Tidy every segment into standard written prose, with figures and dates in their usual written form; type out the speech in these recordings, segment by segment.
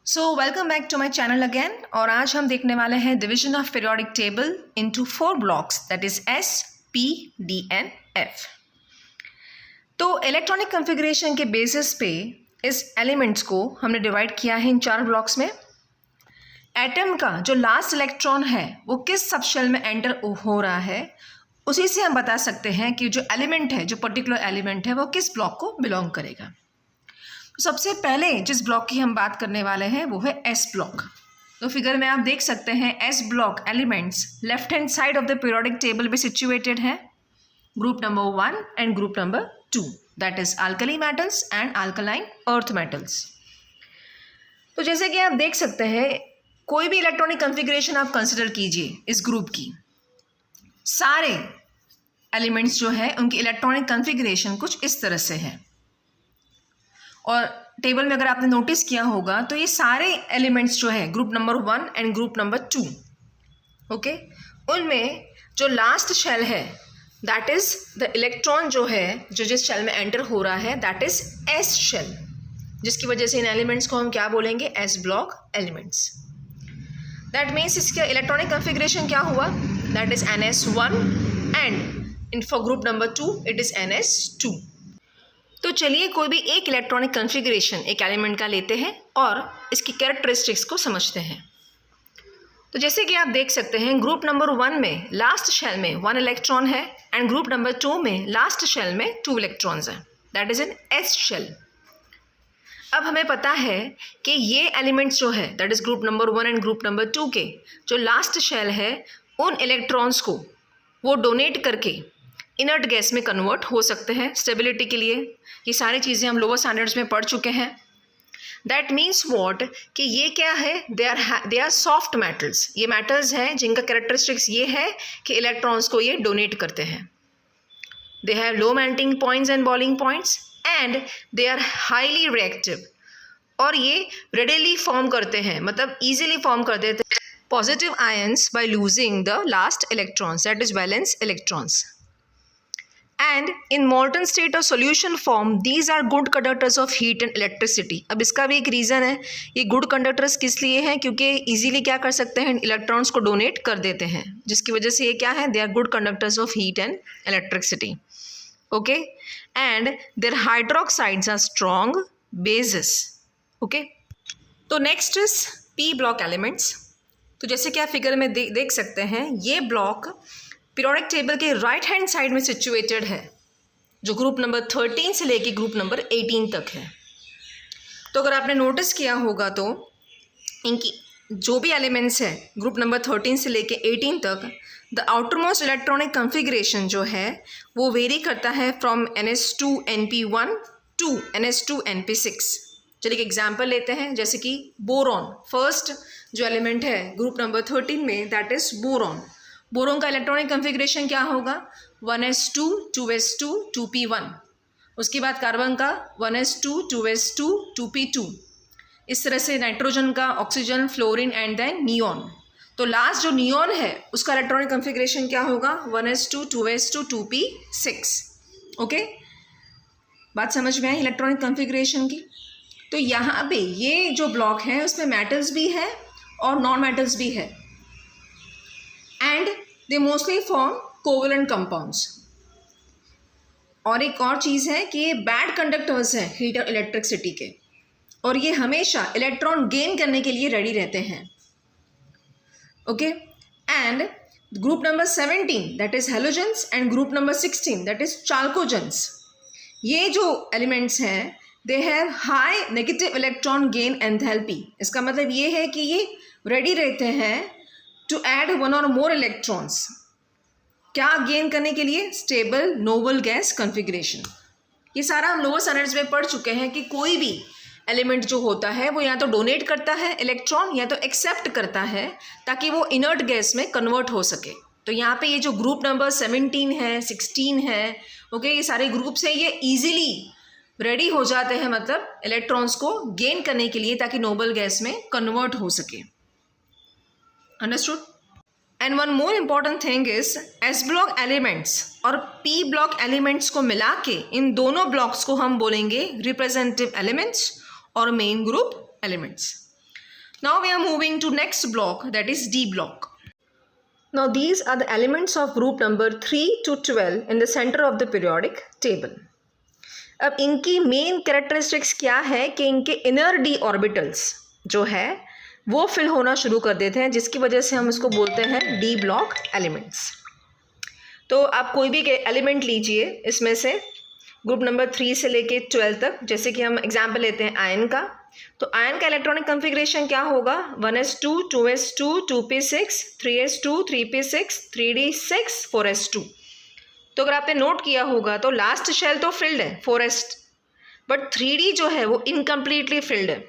So welcome back to my channel again. और आज हम देखने वाले हैं division of periodic table into 4 blocks, that is S, P, D and F. तो इलेक्ट्रॉनिक कॉन्फ़िगरेशन के बेसिस पे इस एलिमेंट्स को हमने डिवाइड किया है इन 4 ब्लॉक्स में। एटम का जो लास्ट इलेक्ट्रॉन है वो किस सबशेल में एंटर हो रहा है, उसी से हम बता सकते हैं कि जो एलिमेंट है, जो पर्टिकुलर एलिमेंट है, वो किस ब्लॉक को बिलोंग करेगा। सबसे पहले जिस ब्लॉक की हम बात करने वाले हैं वो है एस ब्लॉक। तो फिगर में आप देख सकते हैं S block elements left hand side of the periodic table में सिचुएटेड है। Group number 1 and group number 2, that is alkali metals and alkaline earth metals. तो जैसे कि आप देख सकते हैं, कोई भी इलेक्ट्रॉनिक कॉन्फ़िगरेशन आप कंसिडर कीजिए इस ग्रुप की, सारे एलिमेंट्स जो है उनकी इलेक्ट्रॉनिक कॉन्फ़िगरेशन कुछ इस तरह से है। और टेबल में अगर आपने नोटिस किया होगा तो ये सारे एलिमेंट्स जो है group number 1 and group number 2, okay, उनमें जो लास्ट शेल है दैट इज द इलेक्ट्रॉन जो है जो जिस शेल में एंटर हो रहा है दैट इज एस शेल, जिसकी वजह से इन एलिमेंट्स को हम क्या बोलेंगे, S block elements. That means इसका इलेक्ट्रॉनिक कॉन्फ़िगरेशन क्या हुआ, that is NS1 and for group number 2 it is NS2। तो चलिए कोई भी एक इलेक्ट्रॉनिक कॉन्फ़िगरेशन एक एलिमेंट का लेते हैं और इसकी कैरेक्टरिस्टिक्स को समझते हैं। तो जैसे कि आप देख सकते हैं, ग्रुप नंबर 1 में लास्ट शेल में 1 इलेक्ट्रॉन है एंड ग्रुप नंबर 2 में लास्ट शेल में 2 इलेक्ट्रॉन्स हैं, that is an S shell. अब हमें पता है कि ये एलिमेंट्स जो है that is group number 1 and group number 2 के जो लास्ट शेल है उन इलेक्ट्रॉन्स को वो डोनेट करके इनर्ट गैस में कन्वर्ट हो सकते हैं स्टेबिलिटी के लिए। ये सारी चीज़ें हम लोअर स्टैंडर्ड्स में पढ़ चुके हैं। दैट मीन्स वॉट कि ये क्या है, दे आर सॉफ्ट मेटल्स। ये मेटल्स हैं जिनका कैरेक्टरिस्टिक्स ये है कि इलेक्ट्रॉन्स को ये डोनेट करते हैं। They have low melting points and boiling points and they are highly reactive. और ये रेडिली फॉर्म करते हैं, मतलब ईजिली फॉर्म कर देते हैं positive ions by losing the last electrons, that is valence electrons. And in molten state or solution form, these are good conductors of heat and electricity. अब इसका भी एक रीज़न है, ये गुड कंडक्टर्स किस लिए हैं, क्योंकि इजीली क्या कर सकते हैं, इलेक्ट्रॉन्स को डोनेट कर देते हैं, जिसकी वजह से ये क्या है, they are good conductors of heat and electricity, okay. And their hydroxides are strong bases, okay. तो next is P block elements. तो जैसे कि आप फिगर में देख सकते हैं, ये ब्लॉक पीरियोडिक टेबल के राइट हैंड साइड में सिचुएटेड है, जो ग्रुप नंबर 13 से लेके ग्रुप नंबर 18 तक है। तो अगर आपने नोटिस किया होगा तो इनकी जो भी एलिमेंट्स हैं ग्रुप नंबर 13 से लेके 18 तक, द आउटरमोस्ट इलेक्ट्रॉनिक कॉन्फ़िगरेशन जो है वो वेरी करता है from NS2 NP1 to NS2 NP6। चलिए एक एग्जाम्पल लेते हैं, जैसे कि बोरॉन, फर्स्ट जो एलिमेंट है ग्रुप नंबर 13 में दैट इज बोरॉन। बोरोन का इलेक्ट्रॉनिक कॉन्फ़िगरेशन क्या होगा, 1s2 2s2 2p1। उसके बाद कार्बन का 1s2 2s2 2p2। इस तरह से नाइट्रोजन का oxygen, fluorine and then neon. तो लास्ट जो नियॉन है उसका इलेक्ट्रॉनिक कॉन्फ़िगरेशन क्या होगा, 1s2 2s2 2p6, ओके। बात समझ में आई इलेक्ट्रॉनिक कॉन्फ़िगरेशन की। तो यहाँ पे ये जो ब्लॉक है उसमें मेटल्स भी है और नॉन मेटल्स भी है and they mostly form covalent compounds. और एक और चीज़ है कि ये बैड कंडक्टर्स हैं हीट और इलेक्ट्रिसिटी के, और ये हमेशा इलेक्ट्रॉन गेन करने के लिए रेडी रहते हैं, okay. And group number 17 that is halogens and group number 16 that is chalcogens, ये जो एलिमेंट्स हैं they have high negative electron gain enthalpy. इसका मतलब ये है कि ये रेडी रहते हैं टू ऐड 1 और मोर इलेक्ट्रॉन्स, क्या गेन करने के लिए, स्टेबल नोबल गैस कॉन्फ़िगरेशन। ये सारा हम लोअर स्टैंडर्ड्स में पढ़ चुके हैं कि कोई भी एलिमेंट जो होता है वो या तो डोनेट करता है इलेक्ट्रॉन या तो एक्सेप्ट करता है ताकि वो इनर्ट गैस में कन्वर्ट हो सके। तो यहाँ पे ये जो ग्रुप नंबर 17 है, 16 है, ओके, ये सारे ग्रुप्स हैं, ये ईजिली रेडी हो जाते हैं, मतलब इलेक्ट्रॉन्स को गेन करने के लिए ताकि नोबल गैस में कन्वर्ट हो सके। Understood? And one more important thing is S block elements और P block elements को मिला के इन दोनों ब्लॉक्स को हम बोलेंगे रिप्रेजेंटेटिव एलिमेंट्स और main group elements. Now we are moving to next block, that is D block. Now these are the elements of group number 3 to 12 in the center of the periodic table. अब इनकी main characteristics क्या है कि इनके inner D orbitals जो है वो fill होना शुरू कर देते हैं, जिसकी वजह से हम इसको बोलते हैं डी ब्लॉक एलिमेंट्स. तो आप कोई भी एलिमेंट लीजिए इसमें से ग्रुप नंबर 3 से लेके 12 तक. जैसे कि हम एग्जांपल लेते हैं आयन का, तो आयन का इलेक्ट्रॉनिक कॉन्फ़िगरेशन क्या होगा? 1s2 2s2 2p6 3s2 3p6 3d6 4s2. तो अगर आपने नोट किया होगा तो लास्ट शेल तो फिल्ड है 4s, बट 3d जो है वो इनकम्प्लीटली फिल्ड है.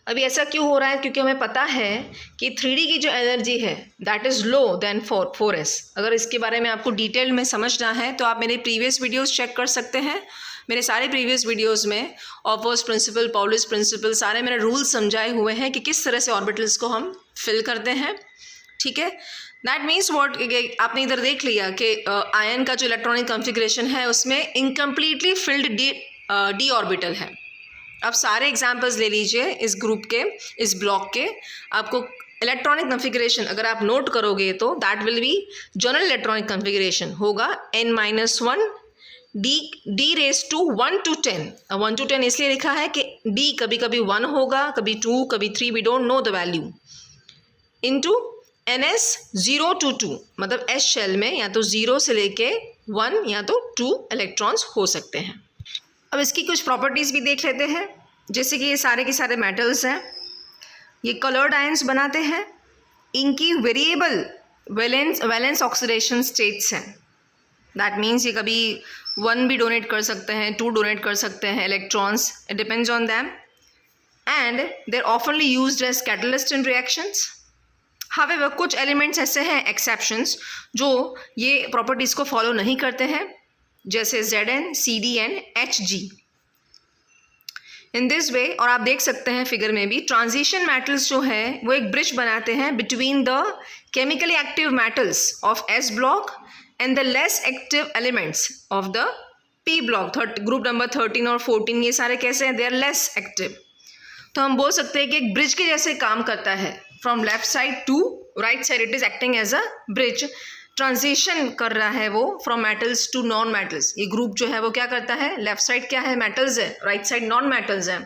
अभी ऐसा क्यों हो रहा है? क्योंकि हमें पता है कि 3D की जो एनर्जी है that is low then 4s. अगर इसके बारे में आपको डिटेल में समझना है तो आप मेरे प्रीवियस वीडियोस चेक कर सकते हैं. मेरे सारे प्रीवियस वीडियोस में ऑफर्स प्रिंसिपल, पाउलिस प्रिंसिपल, सारे मैंने रूल्स समझाए हुए हैं कि किस तरह से ऑर्बिटल्स को हम फिल करते हैं. ठीक है, दैट मीन्स व्हाट, आपने इधर देख लिया कि आयन का जो इलेक्ट्रॉनिक कॉन्फ़िगरेशन है उसमें इनकम्प्लीटली फिल्ड डी ऑर्बिटल है. अब सारे एग्जाम्पल्स ले लीजिए इस ग्रुप के, इस ब्लॉक के. आपको इलेक्ट्रॉनिक कॉन्फ़िगरेशन अगर आप नोट करोगे तो that will be general electronic configuration होगा n-1 d raise to 1 to 10. 1 to 10 इसलिए लिखा है कि d कभी कभी 1 होगा, कभी 2, कभी 3, we don't know the value, into ns 0 to 2. मतलब s शेल में या तो 0 से लेके 1 या तो 2 इलेक्ट्रॉन्स हो सकते हैं. अब इसकी कुछ प्रॉपर्टीज़ भी देख लेते हैं. जैसे कि ये सारे के सारे मेटल्स हैं, ये कलर्ड आयंस बनाते हैं. इनकी वेरिएबल वैलेंस ऑक्सीडेशन स्टेट्स हैं. दैट मीन्स ये कभी 1 भी डोनेट कर सकते हैं, 2 डोनेट कर सकते हैं electrons, it depends on them. And they are ऑफनली used as catalyst in reactions. However कुछ एलिमेंट्स ऐसे हैं एक्सेप्शंस जो ये प्रॉपर्टीज़ को फॉलो नहीं करते हैं, जैसे Zn, Cd and Hg. In this way, और आप देख सकते हैं फिगर में भी, ट्रांजिशन मेटल्स जो है वो एक ब्रिज बनाते हैं between the chemically active metals of S block and the less active elements of the P block. Group number 13 और 14 ये सारे कैसे हैं? They are less active. तो हम बोल सकते हैं कि एक ब्रिज के जैसे काम करता है. From left side to right side it is acting as a bridge. Transition कर रहा है वो फ्रॉम मेटल्स टू नॉन मेटल्स. ये ग्रुप जो है वो क्या करता है? लेफ्ट साइड क्या है? मेटल्स है, राइट साइड नॉन मेटल्स है.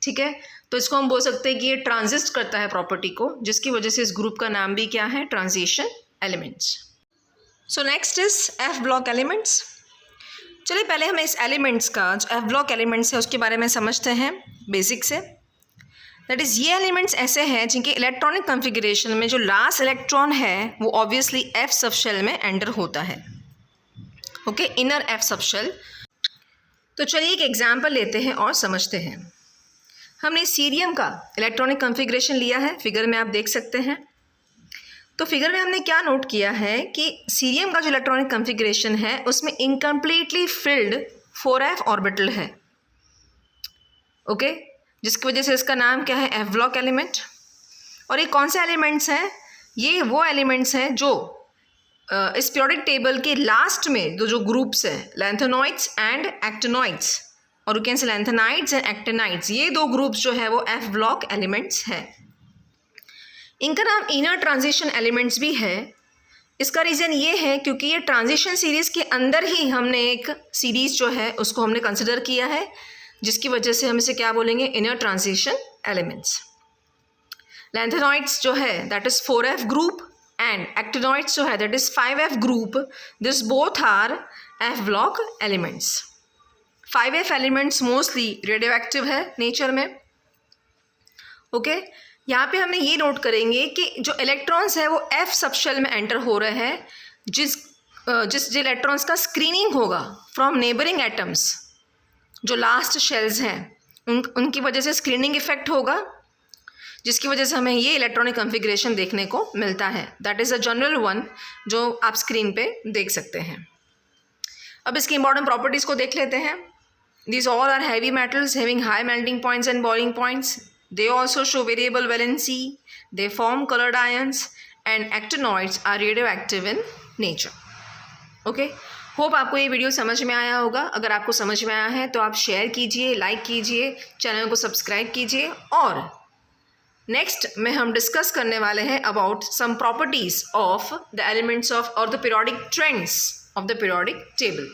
ठीक है, तो इसको हम बोल सकते हैं कि ये ट्रांजिस्ट करता है प्रॉपर्टी को, जिसकी वजह से इस ग्रुप का नाम भी क्या है? Transition elements. So next is F block elements. चलिए पहले हमें इस एलिमेंट्स का जो एफ ब्लॉक एलिमेंट्स है उसके बारे में समझते हैं बेसिक से. दैट इज़ ये एलिमेंट्स ऐसे हैं जिनके इलेक्ट्रॉनिक कॉन्फ़िगरेशन में जो लास्ट इलेक्ट्रॉन है वो ऑब्वियसली एफ सबशेल में एंटर होता है. Okay, inner F subshell. तो चलिए एक एग्जांपल लेते हैं और समझते हैं. हमने सीरियम का इलेक्ट्रॉनिक कॉन्फ़िगरेशन लिया है, फिगर में आप देख सकते हैं. तो फिगर में हमने क्या नोट किया है कि सीरियम का जो इलेक्ट्रॉनिक कॉन्फ़िगरेशन है उसमें इनकम्प्लीटली फिल्ड 4f ऑर्बिटल है. ओके, जिसकी वजह से इसका नाम क्या है? F block element. और ये कौन से एलिमेंट्स हैं? ये वो एलिमेंट्स हैं जो इस पीरियोडिक टेबल के लास्ट में जो ग्रुप्स हैं, लैंथेनॉइड्स एंड एक्टिनॉइड्स, और you can say lanthanides and actinides, ये दो ग्रुप्स जो है वो एफ ब्लॉक एलिमेंट्स हैं. इनका नाम इनर ट्रांजिशन एलिमेंट्स भी है. इसका रीज़न ये है क्योंकि ये ट्रांजिशन सीरीज़ के अंदर ही हमने एक सीरीज़ जो है उसको हमने कंसिडर किया है, जिसकी वजह से हम इसे क्या बोलेंगे? Inner transition elements. लैंथेनॉइड्स जो है that is 4f group and actinoids जो है that is 5f group. This both R F block elements. 5f elements mostly radio active है नेचर में. ओके, यहाँ पे हमें ये नोट करेंगे कि जो इलेक्ट्रॉन्स है वो एफ सबशेल में एंटर हो रहे हैं, जिस इलेक्ट्रॉन्स का स्क्रीनिंग होगा फ्रॉम नेबरिंग एटम्स, जो लास्ट शेल्स हैं उनकी वजह से स्क्रीनिंग इफेक्ट होगा, जिसकी वजह से हमें ये इलेक्ट्रॉनिक कॉन्फ़िगरेशन देखने को मिलता है. That is a general one जो आप स्क्रीन पे देख सकते हैं. अब इसकी इंपॉर्टेंट प्रॉपर्टीज़ को देख लेते हैं. These all are heavy metals having high melting points and boiling points. They also show variable valency, they form colored ions, and actinoids are radioactive in nature. Okay? Hope आपको ये video समझ में आया होगा. अगर आपको समझ में आया है तो आप शेयर कीजिए, लाइक कीजिए, चैनल को सब्सक्राइब कीजिए और नेक्स्ट में हम डिस्कस करने वाले हैं about some properties of the elements of और the periodic trends of the periodic table.